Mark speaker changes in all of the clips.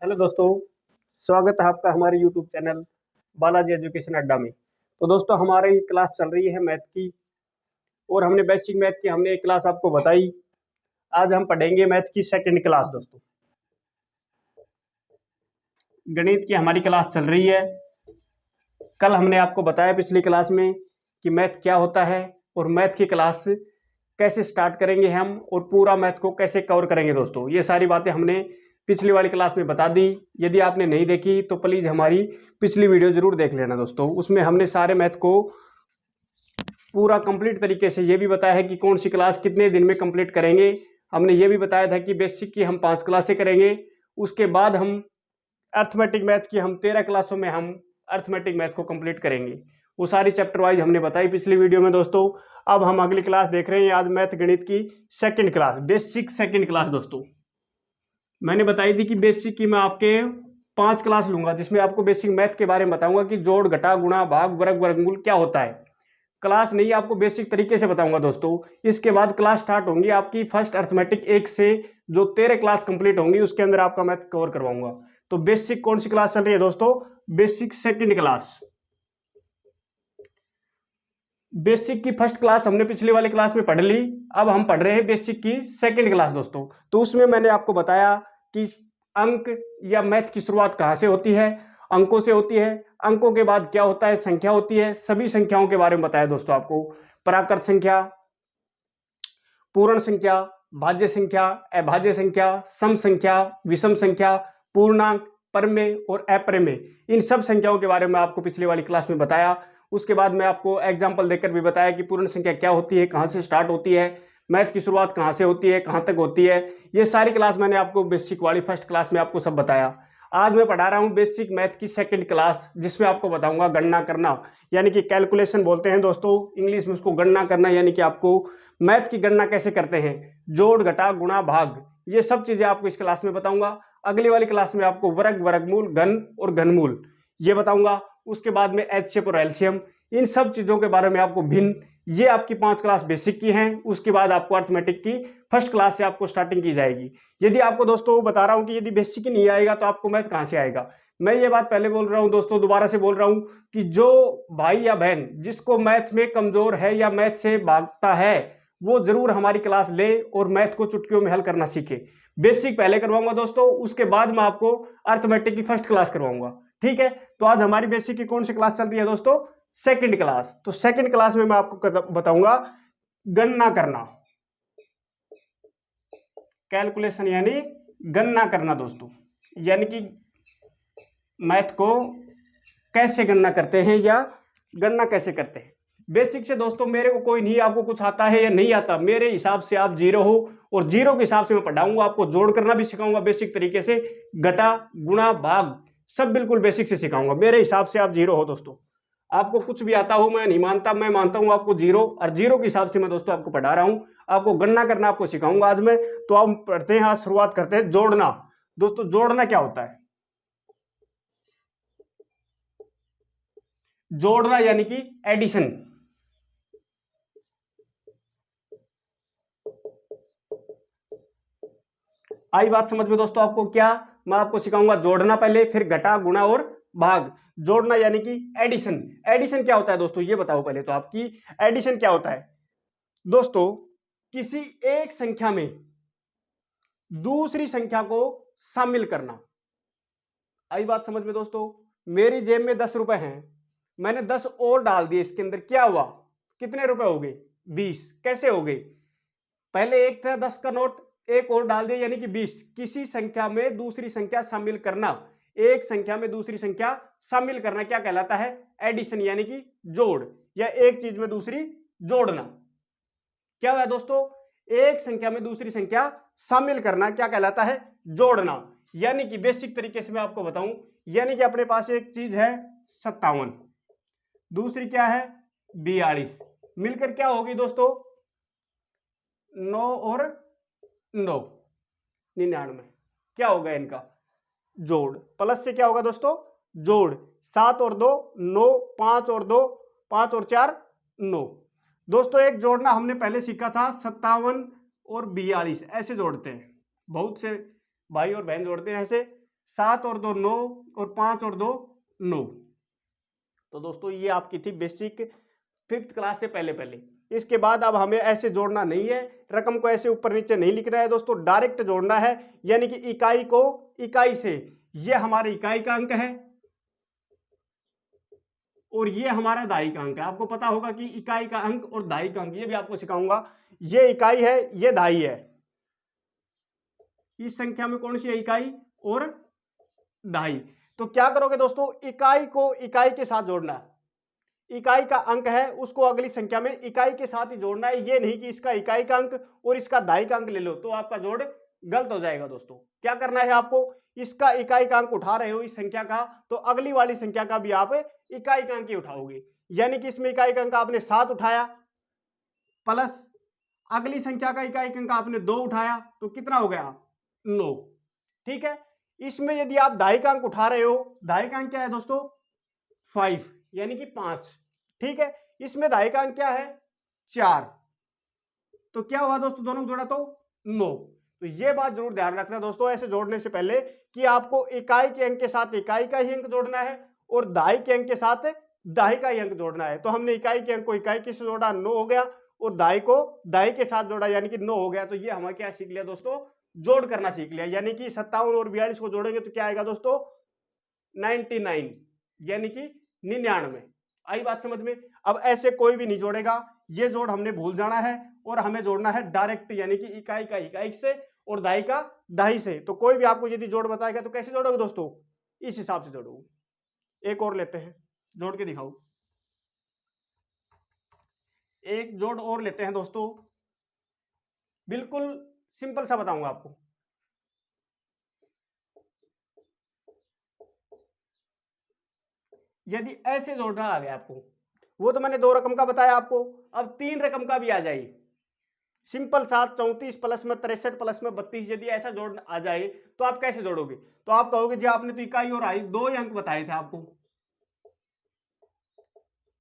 Speaker 1: Hello दोस्तों, स्वागत है आपका हमारे यूट्यूब चैनल बालाजी एजुकेशन अड्डा में। तो दोस्तों हमारी क्लास चल रही है मैथ की और हमने बेसिक मैथ की हमने एक क्लास आपको बताई। आज हम पढ़ेंगे मैथ की सेकंड क्लास। दोस्तों गणित की हमारी क्लास चल रही है। कल हमने आपको बताया पिछली क्लास में कि मैथ क्या होता है और मैथ की क्लास कैसे स्टार्ट करेंगे हम और पूरा मैथ को कैसे कवर करेंगे। दोस्तों ये सारी बातें हमने पिछली वाली क्लास में बता दी। यदि आपने नहीं देखी तो प्लीज़ हमारी पिछली वीडियो जरूर देख लेना दोस्तों। उसमें हमने सारे मैथ को पूरा कंप्लीट तरीके से ये भी बताया है कि कौन सी क्लास कितने दिन में कंप्लीट करेंगे। हमने ये भी बताया था कि बेसिक की हम 5 क्लासें करेंगे, उसके बाद हम अर्थमेटिक मैथ की हम 13 क्लासों में हम अर्थमेटिक मैथ को कंप्लीट करेंगे। वो सारी चैप्टर वाइज हमने बताई पिछली वीडियो में दोस्तों। अब हम अगली क्लास देख रहे हैं आज मैथ गणित की second class, basic second class. दोस्तों मैंने बताई थी कि बेसिक की मैं आपके 5 क्लास लूंगा जिसमें आपको बेसिक मैथ के बारे में बताऊंगा कि जोड़ घटा गुणा भाग वर्ग वर्गमूल क्या होता है। क्लास नहीं आपको बेसिक तरीके से बताऊंगा दोस्तों। इसके बाद क्लास स्टार्ट होंगी आपकी फर्स्ट अर्थमेटिक 1 से जो 13 क्लास कंप्लीट होंगी उसके अंदर आपका मैथ कवर करवाऊंगा। तो बेसिक कौन सी क्लास चल रही है दोस्तों? Basic second class. बेसिक की फर्स्ट क्लास हमने पिछली वाली क्लास में पढ़ ली। अब हम पढ़ रहे हैं बेसिक की सेकंड क्लास दोस्तों। तो उसमें मैंने आपको बताया कि अंक या मैथ की शुरुआत कहाँ से होती है? अंकों से होती है। अंकों के बाद क्या होता है? संख्या होती है। सभी संख्याओं के बारे में बताया दोस्तों आपको। प्राकृत संख्या, पूर्ण संख्या, भाज्य संख्या, अभाज्य संख्या, सम संख्या, विषम संख्या, पूर्णांक, परमेय और अप्रमेय, इन सब संख्याओं के बारे में आपको पिछली वाली क्लास में बताया। उसके बाद मैं आपको एग्जाम्पल देकर भी बताया कि पूर्ण संख्या क्या होती है, कहाँ से स्टार्ट होती है, मैथ की शुरुआत कहाँ से होती है, कहाँ तक होती है। ये सारी क्लास मैंने आपको बेसिक वाली फर्स्ट क्लास में आपको सब बताया। आज मैं पढ़ा रहा हूँ बेसिक मैथ की सेकंड क्लास जिसमें आपको बताऊंगा गणना करना, यानी कि कैलकुलेशन बोलते हैं दोस्तों इंग्लिश में उसको। गणना करना यानी कि आपको मैथ की गणना कैसे करते हैं, जोड़ घटा गुणा भाग, ये सब चीजें आपको इस क्लास में बताऊंगा। अगली वाली क्लास में आपको वर्ग वर्गमूल घन और घनमूल ये बताऊंगा। उसके बाद में एचसीएफ और एलसीएम, इन सब चीजों के बारे में आपको भिन्न, ये आपकी 5 क्लास बेसिक की हैं। उसके बाद आपको अर्थमेटिक की फर्स्ट क्लास से आपको स्टार्टिंग की जाएगी। यदि आपको दोस्तों बता रहा हूं कि यदि बेसिक ही नहीं आएगा तो आपको मैथ कहां से आएगा? मैं ये बात पहले बोल रहा हूं दोस्तों, दोबारा से बोल रहा हूं कि जो भाई या बहन जिसको मैथ में कमजोर है या मैथ से भागता है वो जरूर हमारी क्लास ले और मैथ को चुटकियों में हल करना सीखे। बेसिक पहले करवाऊंगा दोस्तों, उसके बाद मैं आपको अर्थमेटिक की फर्स्ट क्लास करवाऊंगा। ठीक है, तो आज हमारी बेसिक की कौन सी क्लास चल रही है दोस्तों? Second class. तो सेकंड क्लास में मैं आपको बताऊंगा गणना करना, कैलकुलेशन यानी गणना करना दोस्तों, यानी कि मैथ को कैसे गणना करते हैं या गणना कैसे करते हैं। बेसिक से दोस्तों मेरे को कोई नहीं, आपको कुछ आता है या नहीं आता मेरे हिसाब से आप जीरो हो, और जीरो के हिसाब से मैं पढ़ाऊंगा आपको। जोड़ करना भी सिखाऊंगा बेसिक तरीके से, घटा गुणा भाग सब बिल्कुल बेसिक से सिखाऊंगा। मेरे हिसाब से आप जीरो हो दोस्तों। आपको कुछ भी आता हो मैं नहीं मानता, मैं मानता हूं आपको जीरो, और जीरो के हिसाब से मैं दोस्तों आपको पढ़ा रहा हूं। आपको गणना करना आपको सिखाऊंगा आज मैं। तो आप पढ़ते हैं, आज शुरुआत करते हैं जोड़ना। दोस्तों जोड़ना क्या होता है? जोड़ना यानी कि एडिशन। आई बात समझ में दोस्तों आपको? क्या मैं आपको सिखाऊंगा जोड़ना पहले, फिर घटा गुणा और भाग। जोड़ना यानी कि एडिशन। एडिशन क्या होता है दोस्तों ये बताओ पहले तो, आपकी एडिशन क्या होता है दोस्तों? किसी एक संख्या में दूसरी संख्या को शामिल करना। आई बात समझ में दोस्तों? मेरी जेब में 10 रुपए हैं, मैंने 10 और डाल दिए इसके अंदर, क्या हुआ? कितने रुपए हो गए? 20। कैसे हो गए? पहले एक था 10 का नोट, एक और डाल दिया यानी कि 20। किसी संख्या में दूसरी संख्या शामिल करना, एक संख्या में दूसरी संख्या शामिल करना क्या कहलाता है? एडिशन यानी कि जोड़, या एक चीज में दूसरी जोड़ना। क्या हुआ दोस्तों? एक संख्या में दूसरी संख्या शामिल करना क्या कहलाता है? जोड़ना। यानी कि बेसिक तरीके से मैं आपको बताऊं, यानी कि अपने पास एक चीज है 57, दूसरी क्या है 42, मिलकर क्या होगी दोस्तों? 9 और 9, 99। क्या होगा इनका जोड़? प्लस से क्या होगा दोस्तों? जोड़। 7 और 2 9, 5 और 2 5 और 4 9। दोस्तों एक जोड़ना हमने पहले सीखा था 57 और 42, ऐसे जोड़ते हैं। बहुत से भाई और बहन जोड़ते हैं ऐसे 7 और 2 9 और 5 और 2 9। तो दोस्तों ये आपकी थी बेसिक 5th क्लास से पहले। इसके बाद अब हमें ऐसे जोड़ना नहीं है, रकम को ऐसे ऊपर नीचे नहीं लिखना है दोस्तों, डायरेक्ट जोड़ना है, यानी कि इकाई को इकाई से। ये हमारे इकाई का अंक है और ये हमारा दहाई का अंक है। आपको पता होगा कि इकाई का अंक और दहाई का अंक, ये भी आपको सिखाऊंगा। ये इकाई है, ये दहाई है। इस संख्या में कौन सी है, इकाई और दहाई। तो क्या करोगे दोस्तों, इकाई को इकाई के साथ जोड़ना है। इकाई का अंक है उसको अगली संख्या में इकाई के साथ ही जोड़ना है। ये नहीं कि इसका इकाई का अंक और इसका दहाई का अंक ले लो, तो आपका जोड़ गलत हो जाएगा दोस्तों। क्या करना है आपको, इसका इकाई का अंक उठा रहे हो इस संख्या का, तो अगली वाली संख्या का भी आप इकाई का अंक ही उठाओगे। यानी कि इसमें इकाई का अंक आपने 7 उठाया, प्लस अगली संख्या का इकाई का अंक आपने 2 उठाया, तो कितना हो गया, 9। ठीक है। इसमें यदि आप दहाई का अंक उठा रहे हो, दहाई का अंक क्या है दोस्तों, 5, यानी कि 5। ठीक है। इसमें दहाई का अंक क्या है, 4। तो क्या हुआ दोस्तों, दोनों को जोड़ा तो 9। तो ये बात जरूर ध्यान रखना दोस्तों, ऐसे जोड़ने से पहले कि आपको इकाई के अंक के साथ इकाई का ही अंक जोड़ना है और दहाई के अंक के साथ दहाई का ही अंक जोड़ना है। तो हमने इकाई के अंक को इकाई के से जोड़ा, 9 हो गया, और दहाई को दहाई के साथ जोड़ा, यानी कि 9 हो गया। तो ये हमें क्या सीख लिया दोस्तों, जोड़ करना सीख लिया। यानी कि 57 और 42 को जोड़ेंगे तो क्या आएगा दोस्तों, 99, यानी कि 99। आई बात समझ में। अब ऐसे कोई भी नहीं जोड़ेगा, ये जोड़ हमने भूल जाना है और हमें जोड़ना है डायरेक्ट, यानी कि इकाई का इकाई से और दहाई का दहाई से। तो कोई भी आपको यदि जोड़ बताएगा तो कैसे जोड़ोगे दोस्तों, इस हिसाब से जोड़ोगे। एक और लेते हैं, जोड़ के दिखाओ। एक जोड़ और लेते हैं दोस्तों, बिल्कुल सिंपल सा बताऊंगा आपको। यदि ऐसे जोड़ना आ गया आपको, वो तो मैंने 2 रकम का बताया आपको, अब 3 रकम का भी आ जाए। सिंपल 7 34 प्लस में 63 प्लस में 32, यदि ऐसा जोड़ आ जाए तो आप कैसे जोड़ोगे। तो आप कहोगे जी आपने तो इकाई और आई 2 ही अंक बताए थे आपको।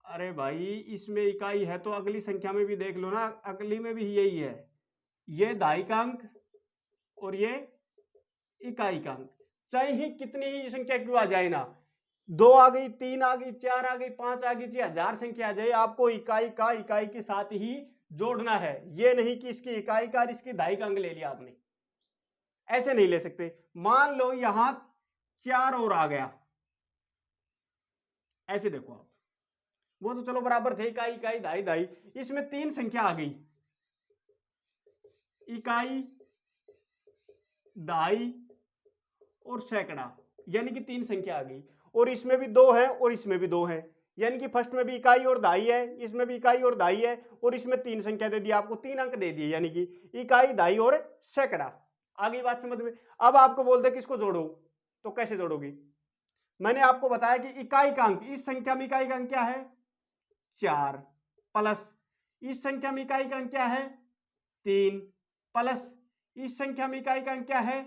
Speaker 1: अरे भाई इसमें इकाई है तो अगली संख्या में भी देख लो ना, अगली में भी यही है, ये दहाई का अंक और ये इकाई का अंक। चाहे ही कितनी ही संख्या क्यों आ जाए ना, 2 आ गई, 3 आ गई, 4 आ गई, 5 आ गई, चाहे 1000 संख्या आ जाए, आपको इकाई का इकाई के साथ ही जोड़ना है। ये नहीं कि इसकी इकाई का और इसकी दहाई का अंक ले लिया आपने, ऐसे नहीं ले सकते। मान लो यहां 4 और आ गया, ऐसे देखो आप, वो तो चलो बराबर थे, इकाई इकाई दहाई दहाई। इसमें 3 संख्या आ गई, इकाई दहाई और सैकड़ा, यानी कि 3 संख्या आ गई। और इसमें भी 2 है और इसमें भी 2 है, यानी कि फर्स्ट में भी इकाई और दहाई है, इसमें भी इकाई और दहाई है, और इसमें 3 संख्या दे दी आपको, 3 अंक दे दिए, यानी कि इकाई दहाई और सैकड़ा। आगे बात समझ में। अब आपको बोल दे किसको जोड़ो, तो कैसे जोड़ोगे। मैंने आपको बताया कि इकाई का अंक, इस संख्या में इकाई का अंक क्या है, 4, प्लस इस संख्या में इकाई का अंक क्या है, 3, प्लस इस संख्या में इकाई का अंक क्या है,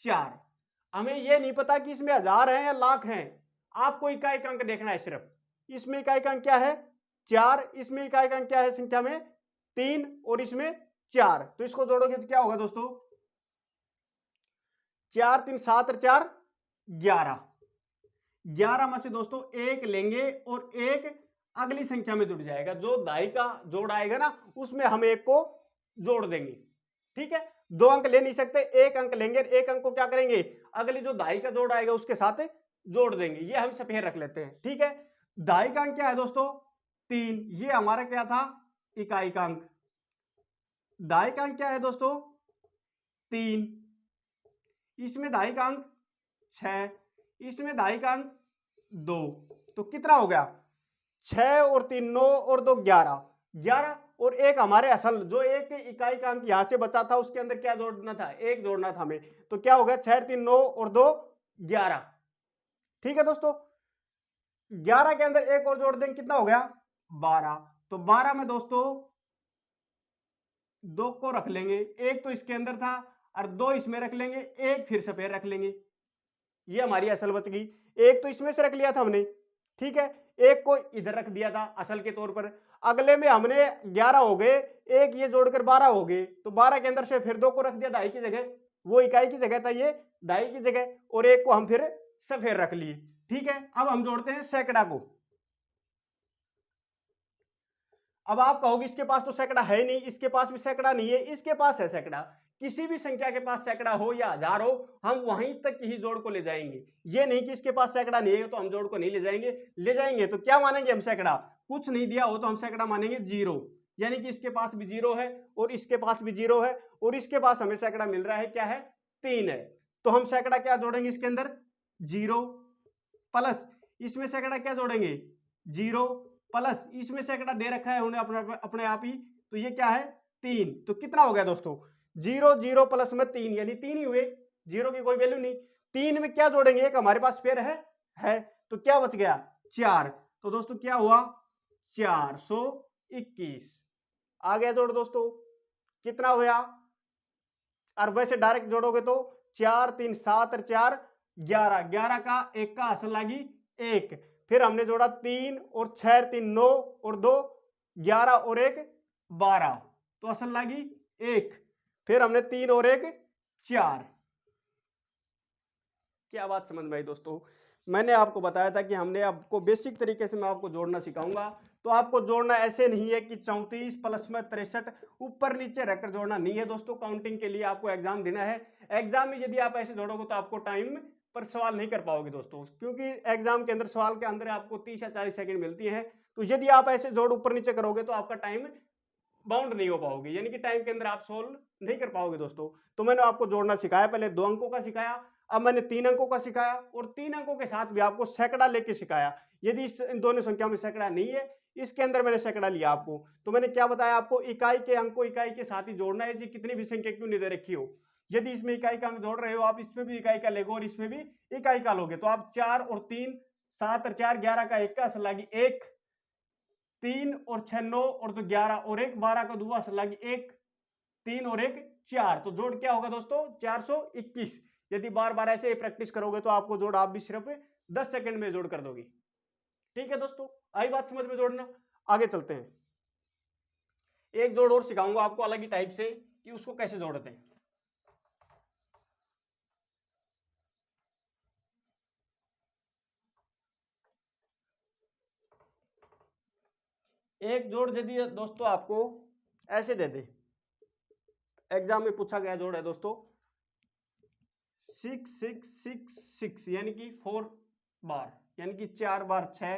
Speaker 1: 4। हमें यह नहीं पता कि इसमें 1000 है या लाख है, आपको इकाई का अंक देखना है सिर्फ। इसमें इकाई का अंक क्या है, 4, इसमें इकाई का अंक क्या है संख्या में, 3, और इसमें 4। तो इसको जोड़ोगे तो क्या होगा दोस्तों, 4 3 7 और 4 11। 11 में से दोस्तों एक लेंगे और एक अगली संख्या में जुड़ जाएगा। जो दहाई का जोड़ आएगा ना उसमें हम एक को जोड़ देंगे। ठीक है, 2 अंक ले नहीं सकते, एक अंक लेंगे, एक अंक को क्या करेंगे, अगली जो दहाई का जोड़ आएगा उसके साथ जोड़ देंगे। ये हम सफेद रख लेते हैं। ठीक है, दहाई का अंक क्या है दोस्तों, 3, ये हमारा क्या था, इकाई का अंक। दहाई का अंक क्या है दोस्तों, 3, इसमें दहाई का अंक 6, इसमें दहाई का अंक 2। तो कितना हो गया, 6 और 3 9 और 2 11, 11 और एक हमारे असल जो एक इकाई का अंक यहां से बचा था उसके अंदर क्या जोड़ना था, एक जोड़ना था हमें। तो क्या हो गया, 6 3 9 और 2 11। ठीक है दोस्तों, 11 के अंदर एक और जोड़ देंगे, कितना हो गया, 12। तो 12 में दोस्तों 2 को रख लेंगे, एक तो इसके अंदर था और 2 इसमें रख लेंगे, एक फिर सफेद रख लेंगे। ये हमारी असल बच गई। एक तो इसमें से रख लिया था हमने, ठीक है, एक को इधर रख दिया था असल के तौर पर। अगले में हमने 11 हो गए, एक ये जोड़कर 12 हो गए, तो 12 के अंदर से फिर 2 को रख दिया दहाई की जगह, वो इकाई की जगह था, ये दहाई की जगह, और एक को हम फिर सफेद रख लिए। ठीक है, अब हम जोड़ते हैं सैकड़ा को। अब आप कहोगे इसके पास तो सैकड़ा है नहीं, इसके पास भी सैकड़ा नहीं है, इसके पास है सैकड़ा। किसी भी संख्या के पास सैकड़ा हो या हजार हो, हम वहीं तक ही जोड़ को ले जाएंगे। ये नहीं कि इसके पास सैकड़ा नहीं है तो हम जोड़ को नहीं ले जाएंगे। ले जाएंगे तो क्या मानेंगे हम सैकड़ा? कुछ नहीं दिया हो तो हम सैकड़ा मानेंगे जीरो, यानी कि इसके पास भी जीरो है और इसके पास भी जीरो है, और इसके पास हमें सैकड़ा मिल रहा है क्या है? 3 है। तो हम सैकड़ा क्या जोड़ेंगे इसके अंदर? जीरो प्लस इसमें सैकड़ा क्या जोड़ेंगे? जीरो प्लस इसमें सैकड़ा दे रखा है उन्हें अपने आप ही, तो ये क्या है? 3। तो कितना हो गया दोस्तों? जीरो जीरो प्लस में 3, यानी 3 ही हुए, जीरो की कोई वैल्यू नहीं। 3 में क्या जोड़ेंगे? एक हमारे पास पेयर है, तो क्या बच गया? 4। तो दोस्तों क्या हुआ? 421 आ गया जोड़ दोस्तों। कितना हुआ? और वैसे डायरेक्ट जोड़ोगे तो 4 3 7 और 4 11, 11 का एक का असल लागी 1, फिर हमने जोड़ा 3 और 6 3 9 और 2 11 और 1 12, तो असल लागी 1, फिर हमने 3 और 1 4। क्या बात समझ में आई दोस्तों? मैंने आपको बताया था कि हमने आपको बेसिक तरीके से मैं आपको जोड़ना सिखाऊंगा। तो आपको जोड़ना ऐसे नहीं है कि 34 प्लस में 63 ऊपर नीचे रखकर जोड़ना नहीं है दोस्तों। काउंटिंग के लिए आपको एग्जाम देना है। एग्जाम में यदि आप ऐसे जोड़ोगे तो आपको टाइम पर सवाल नहीं कर पाओगे दोस्तों, क्योंकि एग्जाम के अंदर सवाल के अंदर आपको 30 या 40 सेकंड मिलती है। तो यदि आप ऐसे जोड़ ऊपर नीचे करोगे तो आपका टाइम बाउंड नहीं हो पाओगे, यानी कि टाइम के अंदर आप सोल्व नहीं कर पाओगे दोस्तों। तो मैंने आपको जोड़ना सिखाया, पहले 2 अंकों का सिखाया, अब मैंने 3 अंकों का सिखाया, और 3 अंकों के साथ भी आपको सैकड़ा लेके सिखाया। यदि इन दोनों संख्याओं में सैकड़ा नहीं है, इसके अंदर मैंने सैकड़ा लिया आपको, तो मैंने क्या बताया आपको? इकाई के अंक को इकाई के साथ ही जोड़ना है, जी कितनी भी संख्या क्यों नहीं दे रखी हो। यदि इसमें इकाई का अंक जोड़ रहे हो आप, इसमें भी इकाई का लेगो और इसमें भी इकाई का लोगे, तो आप 4 और 3 7 और 4 11 का एक का असल लागी 1, 3 और 6 9 और 2 11 और 1 12 का दुआ असल लागी 1, 3 और 1 4, तो जोड़ क्या होगा दोस्तों? 421। यदि बार बार ऐसे प्रैक्टिस करोगे तो आपको जोड़ आप भी सिर्फ 10 सेकंड में जोड़ कर दोगे। ठीक है दोस्तों, आई बात समझ में? जोड़ना आगे चलते हैं। एक जोड़ और सिखाऊंगा आपको अलग ही टाइप से कि उसको कैसे जोड़ते हैं। एक जोड़ यदि दोस्तों आपको ऐसे दे दे, एग्जाम में पूछा गया जोड़ है दोस्तों 6 6 6 6, यानी कि 4 बार, यानी कि 4 बार 6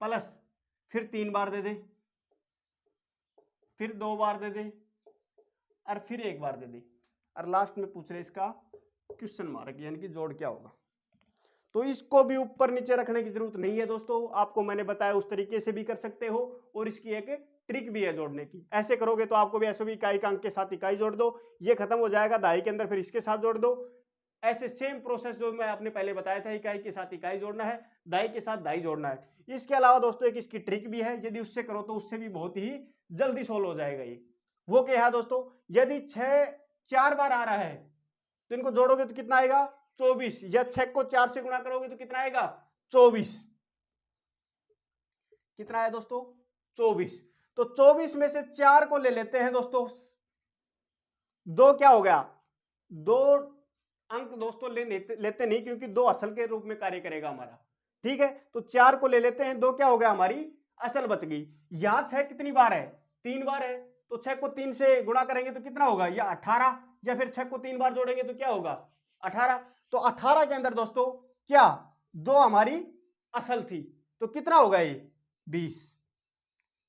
Speaker 1: प्लस फिर 3 बार दे दे, फिर 2 बार दे दे, और फिर 1 बार दे दे, और लास्ट में पूछ रहे इसका क्वेश्चन मार्क, यानी कि जोड़ क्या होगा। तो इसको भी ऊपर नीचे रखने की जरूरत नहीं है दोस्तों, आपको मैंने बताया उस तरीके से भी कर सकते हो, और इसकी एक ट्रिक भी है जोड़ने की। ऐसे करोगे तो आपको भी ऐसे भी इकाई का अंक के साथ इकाई जोड़ दो, ये खत्म हो जाएगा दहाई के अंदर, फिर इसके साथ जोड़ दो। ऐसे सेम प्रोसेस जो मैं आपने पहले बताया था, इकाई के साथ इकाई जोड़ना है, दाई के साथ दाई जोड़ना है। इसके अलावा दोस्तों एक इसकी ट्रिक भी है, यदि उससे करो तो उससे भी बहुत ही जल्दी सोल्व हो जाएगा ये। वो क्या है दोस्तों? यदि 6 4 बार आ रहा है तो इनको जोड़ोगे तो कितना आएगा? 24, या 6 को 4 से गुणा करोगे तो कितना आएगा? 24। कितना है दोस्तों? 24। तो 24 में से 4 को ले लेते हैं दोस्तों, 2 क्या हो गया? 2 अंक दोस्तों लेते नहीं, क्योंकि 2 असल के रूप में कार्य करेगा हमारा। ठीक है, तो 4 को ले लेते हैं, 2 क्या हो गया? हमारी असल बच गई। यहां 6 कितनी बार है? 3 बार है, तो 6 को 3 से गुणा करेंगे तो कितना होगा? या 18, या फिर 6 को 3 बार जोड़ेंगे तो क्या होगा? 18। तो 18 के अंदर दोस्तों क्या 2 हमारी असल थी, तो कितना होगा ये? 20,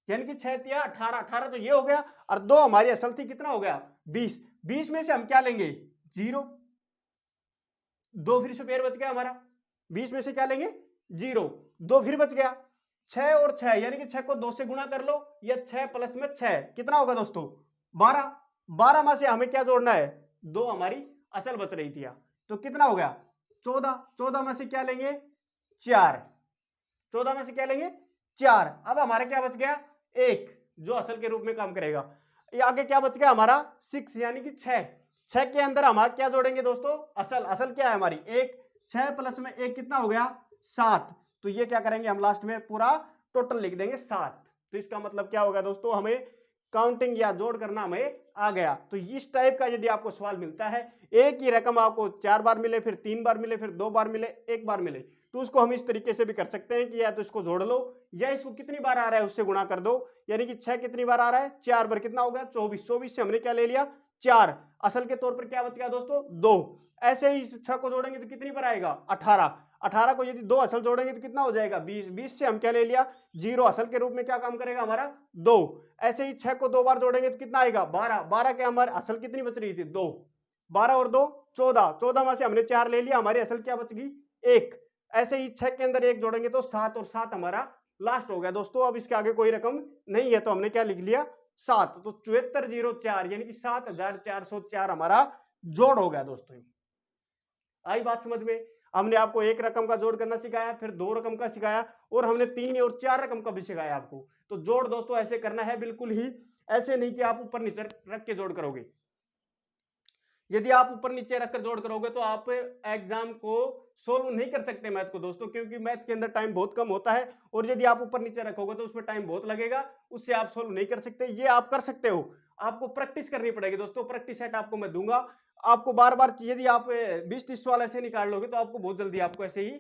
Speaker 1: यानी कि 6 तिया 18, 18 तो ये हो गया, और 2 हमारी असल थी, कितना हो गया? 20। 20 में से हम क्या लेंगे? 0, 2 फिर से पेयर बच गया हमारा, 20 में से क्या लेंगे? 0, 2 फिर बच गया, 6 और 6, यानी कि 6 को 2 से गुणा कर लो, या 6 प्लस में 6 कितना होगा दोस्तों? 12। 12 में से हमें क्या जोड़ना है? 2 हमारी असल बच रही थी, तो कितना हो गया? 14। 14 में से क्या लेंगे? 4। 14 में से क्या लेंगे? 4। अब हमारा क्या बच गया? 1, जो असल के रूप में काम करेगा। ये आगे क्या बच गया हमारा? 6, यानी कि 6। 6 के अंदर हम क्या जोड़ेंगे दोस्तों? असल। असल क्या है हमारी? 1। 6 प्लस में 1 कितना हो गया? 7। तो ये क्या करेंगे हम? लास्ट में पूरा टोटल लिख देंगे 7। तो इसका मतलब क्या होगा दोस्तों? हमें काउंटिंग या जोड़ करना हमें आ गया। तो इस टाइप का यदि आपको सवाल मिलता है, एक ही रकम आपको 4 बार मिले, फिर 3 बार मिले, फिर 2 बार मिले, 1 बार मिले, तो उसको हम इस तरीके से भी कर सकते हैं कि या तो इसको जोड़ लो या इसको कितनी बार आ रहा है उससे गुणा कर दो। यानी कि 6 कितनी बार आ रहा है, 4 बार, कितना हो गया 24। 24 से हमने क्या ले लिया 4, असल के तौर पर क्या बच गया दोस्तों 2। ऐसे ही 6 को जोड़ेंगे तो कितनी बार आएगा 18। 18 को यदि 2 असल जोड़ेंगे तो कितना हो जाएगा 20। 20 से हम क्या ले लिया 0, असल के रूप में क्या काम करेगा हमारा 2। ऐसे ही 6 को 2 बार जोड़ेंगे तो कितना आएगा 12। 12 के हमारे असल कितनी बच रही थी 2। 12 और 2 14। 14 में से हमने 4 ले लिया, हमारी असल क्या बच गई 1। ऐसे ही 6 के अंदर 1 जोड़ेंगे तो 7, और 7 हमारा लास्ट हो गया दोस्तों। अब इसके आगे कोई रकम नहीं है तो हमने क्या लिख लिया 7। तो 7404 यानी कि 7404 हमारा जोड़ हो गया दोस्तों। आई बात समझ में? हमने आपको एक रकम का जोड़ करना सिखाया, फिर 2 रकम का सिखाया, और हमने 3 और 4 रकम का भी सिखाया आपको। तो जोड़ दोस्तों ऐसे करना है, बिल्कुल ही ऐसे नहीं कि आप ऊपर नीचे रख के जोड़ करोगे। यदि आप ऊपर नीचे रखकर जोड़ करोगे तो आप एग्जाम को सोल्व नहीं कर सकते मैथ को दोस्तों, क्योंकि मैथ के अंदर टाइम बहुत कम होता है, और यदि आप ऊपर नीचे रखोगे तो उसमें टाइम बहुत लगेगा, उससे आप सोल्व नहीं कर सकते। ये आप कर सकते हो, आपको प्रैक्टिस करनी पड़ेगी दोस्तों। प्रैक्टिस सेट आपको मैं दूंगा, आपको बार बार, यदि आप 20-30 सवाल ऐसे निकाल लोगे तो आपको बहुत जल्दी आपको ऐसे ही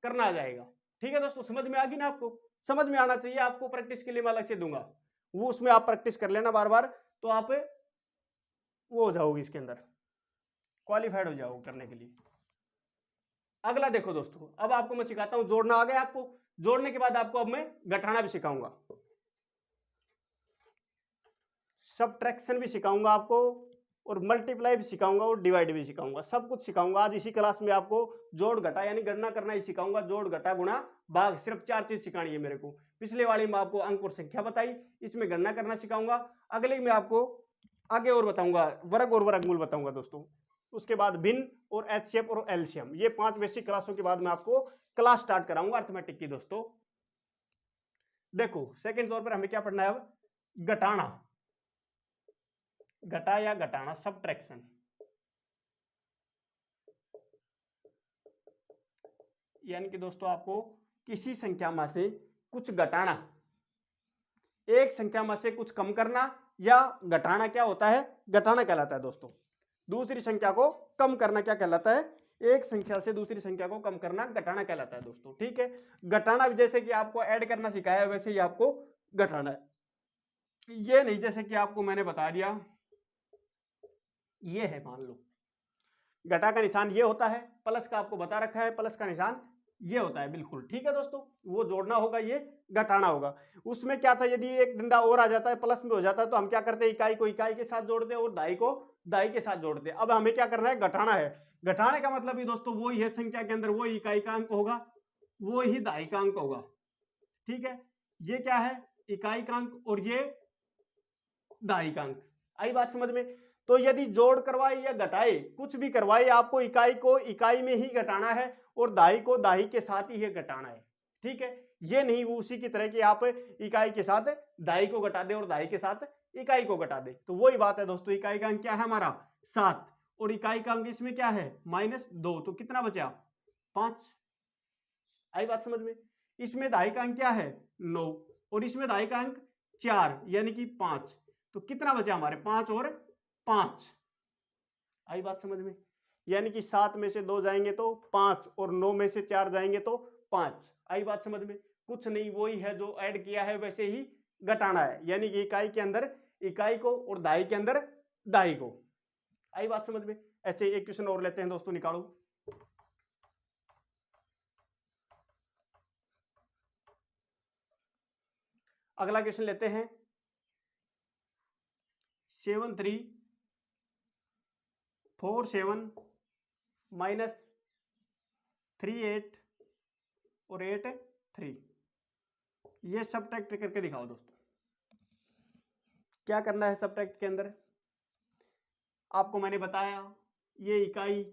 Speaker 1: करना आ जाएगा। ठीक है दोस्तों, समझ में आ गई ना? आपको समझ में आना चाहिए, आपको प्रैक्टिस के लिए मैं अलग से दूंगा, वो उसमें आप प्रैक्टिस कर लेना बार बार, तो आप वो हो जाओगे, इसके अंदर क्वालिफाइड हो जाओगे करने के लिए। अगला देखो दोस्तों, अब आपको मैं सिखाता हूं, जोड़ना आ गया आपको। जोड़ने के बाद आपको अब मैं घटाना भी सिखाऊंगा, सबट्रैक्शन भी सिखाऊंगा आपको, और मल्टीप्लाई भी सिखाऊंगा, और डिवाइड भी सिखाऊंगा। सब कुछ सिखाऊंगा आज इसी क्लास में आपको। जोड़ घटा यानी गणना करना ही सिखाऊंगा, जोड़ घटा गुणा भाग, सिर्फ 4 चीज सिखानी है मेरे को। पिछले वाली में आपको अंक और संख्या बताई, इसमें गणना करना सिखाऊंगा। अगले में आपको आगे और बताऊंगा, वर्ग और वर्गमूल बताऊंगा दोस्तों। उसके बाद भिन्न और एचसीएफ और एलसीएम, ये 5 बेसिक क्लासों के बाद मैं आपको क्लास स्टार्ट कराऊंगा अर्थमेटिक की दोस्तों। देखो सेकंड तौर पर हमें क्या पढ़ना है अब, घटाना, घटा या घटाना, सबट्रैक्शन। यानी कि दोस्तों आपको किसी संख्या में से कुछ घटाना, एक संख्या में से कुछ कम करना या घटाना क्या होता है, घटाना कहलाता है दोस्तों। दूसरी संख्या को कम करना क्या कहलाता है, एक संख्या से दूसरी संख्या को कम करना घटाना कहलाता है दोस्तों। ठीक है, घटाना जैसे कि आपको ऐड करना सिखाया वैसे ही आपको घटाना है। ये नहीं जैसे कि आपको मैंने बता दिया ये है, मान लो घटा का निशान ये होता है, प्लस का आपको बता रखा है प्लस का निशान ये होता है, बिल्कुल ठीक है दोस्तों। वो जोड़ना होगा, ये घटाना होगा। उसमें क्या था, यदि एक डंडा और आ जाता है प्लस में हो जाता है तो हम क्या करते हैं, इकाई को इकाई के साथ जोड़ते हैं और दाई को दाई के साथ जोड़ते हैं। अब हमें क्या करना है, घटाना है। घटाने का मतलब ही दोस्तों वही है, संख्या के अंदर वही इकाई का अंक होगा, वो ही दाई का अंक होगा। ठीक है, ये क्या है इकाई का अंक और ये दाई का अंक। आई बात समझ में? तो यदि जोड़ करवाए या घटाए, कुछ भी करवाए, आपको इकाई को इकाई में ही घटाना है और दाई को दाई के साथ ही घटाना है। ठीक है, ये नहीं वो उसी की तरह कि आप इकाई के साथ दाई को घटा दे और दाई के साथ इकाई को घटा दे। तो वही बात है दोस्तों, इकाई का अंक क्या है हमारा 7, और इकाई का अंक इसमें क्या है -2, तो कितना बचा 5। आई बात समझ में? इसमें दाई का अंक क्या है 9, और इसमें दाई का अंक 4 यानी कि 5, तो कितना बचा हमारे 5 और 5। आई बात समझ में? यानी कि 7 में से 2 जाएंगे तो 5, और 9 में से 4 जाएंगे तो 5। आई बात समझ में? कुछ नहीं, वही है जो ऐड किया है वैसे ही घटाना है, यानी कि इकाई के अंदर इकाई को और दाई के अंदर दाई को। आई बात समझ में? ऐसे एक क्वेश्चन और लेते हैं दोस्तों, निकालो। अगला क्वेश्चन लेते हैं 7347 -38 और 83। ये सबट्रैक्ट करके दिखाओ दोस्तों। क्या करना है सबट्रैक्ट के अंदर, आपको मैंने बताया ये इकाई,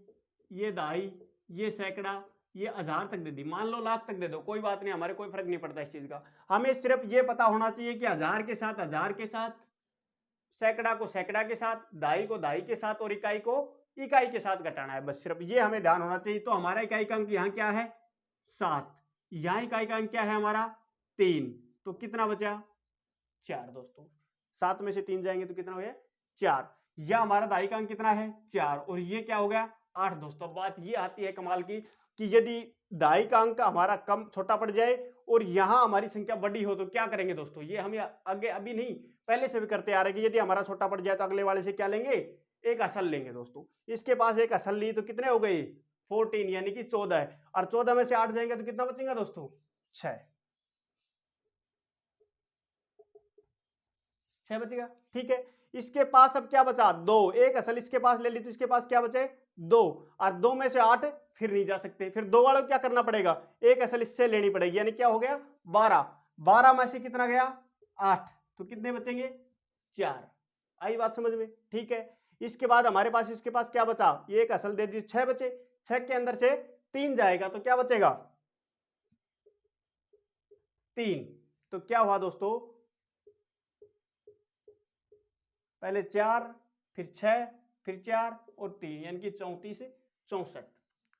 Speaker 1: ये दहाई, ये सैकड़ा, ये हजार तक दे दी, मान लो लाख तक दे दो, कोई बात नहीं, हमारे कोई फर्क नहीं पड़ता इस चीज का। हमें सिर्फ ये पता होना चाहिए कि हजार के साथ, सैकड़ा को सैकड़ा के साथ, दाई को दाई के साथ, और इकाई को इकाई के साथ घटाना है, बस सिर्फ ये हमें ध्यान होना चाहिए। तो हमारा इकाई का अंक यहाँ क्या है 7, यहाँ इकाई का अंक क्या है हमारा 3, तो कितना बचा 4 दोस्तों। 7 में से 3 जाएंगे तो कितना हो गया 4। या हमारा दाई का अंक कितना है 4 और ये क्या हो गया 8 दोस्तों। बात ये आती है कमाल की कि यदि दाई का अंक हमारा कम छोटा पड़ जाए और यहां हमारी संख्या बड़ी हो तो क्या करेंगे दोस्तों, ये हम आगे अभी नहीं पहले से भी करते आ रहे हैं कि यदि हमारा छोटा पड़ जाए तो अगले वाले से क्या लेंगे, एक असल लेंगे दोस्तों। इसके पास एक असल ली तो कितने हो गए 14 यानी कि 14 है, और 14 में से 8 जाएंगे तो कितना बचेगा दोस्तों 6 बचेगा। ठीक है, इसके पास अब क्या बचा 2, एक असल इसके पास ले ली तो इसके पास क्या बचे 2, और 2 में से 8 फिर नहीं जा सकते, फिर 2 वालों को क्या करना पड़ेगा एक असल इससे लेनी पड़ेगी, यानी क्या हो गया 12। 12 में से कितना गया 8, तो कितने बचेंगे 4। आई बात समझ में। ठीक है, इसके बाद हमारे पास इसके पास क्या बचा, ये एक असल दे दी 6 बचे, 6 के अंदर से 3 जाएगा तो क्या बचेगा 3। तो क्या हुआ दोस्तों पहले 4 फिर 6 फिर 4 और 3 यानी कि 34 64।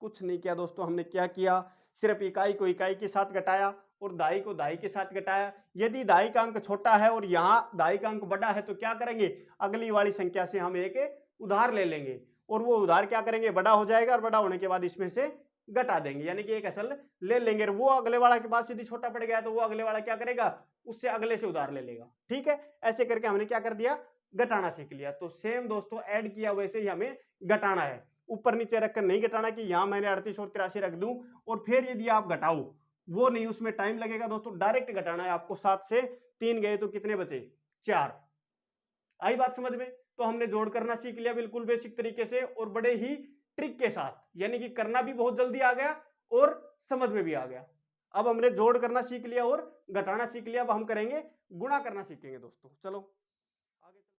Speaker 1: कुछ नहीं किया दोस्तों, हमने क्या किया सिर्फ इकाई को इकाई के साथ घटाया और दाई को दाई के साथ घटाया। यदि दाई का अंक छोटा है और यहां दाई का अंक बड़ा है तो क्या करेंगे अगली वाली संख्या से हम एक उधार ले लेंगे और वो उधार क्या करेंगे बड़ा हो जाएगा और बड़ा होने के बाद इसमें से घटा देंगे, यानी कि एक असल ले लेंगे। वो अगले वाला के पास यदि छोटा पड़ गया तो वो अगले वाला क्या करेगा उससे अगले से उधार ले लेगा। ठीक है, ऐसे करके हमने क्या कर दिया घटाना सीख लिया। तो सेम दोस्तों ऐड किया वैसे ही हमें घटाना है, ऊपर नीचे रखकर नहीं घटाना कि यहां मैंने 38 और 83 रख दूं और फिर यदि आप घटाओ वो नहीं, उसमें टाइम लगेगा दोस्तों। डायरेक्ट घटाना है आपको, 7 से 3 गए तो कितने बचे 4। आई बात समझ में। तो हमने जोड़ करना सीख लिया बिल्कुल बेसिक तरीके से और बड़े ही ट्रिक के साथ, यानी कि करना भी बहुत जल्दी आ गया और समझ में भी आ गया। अब हमने जोड़ करना सीख लिया और घटाना सीख लिया, अब हम करेंगे गुणा करना सीखेंगे दोस्तों। चलो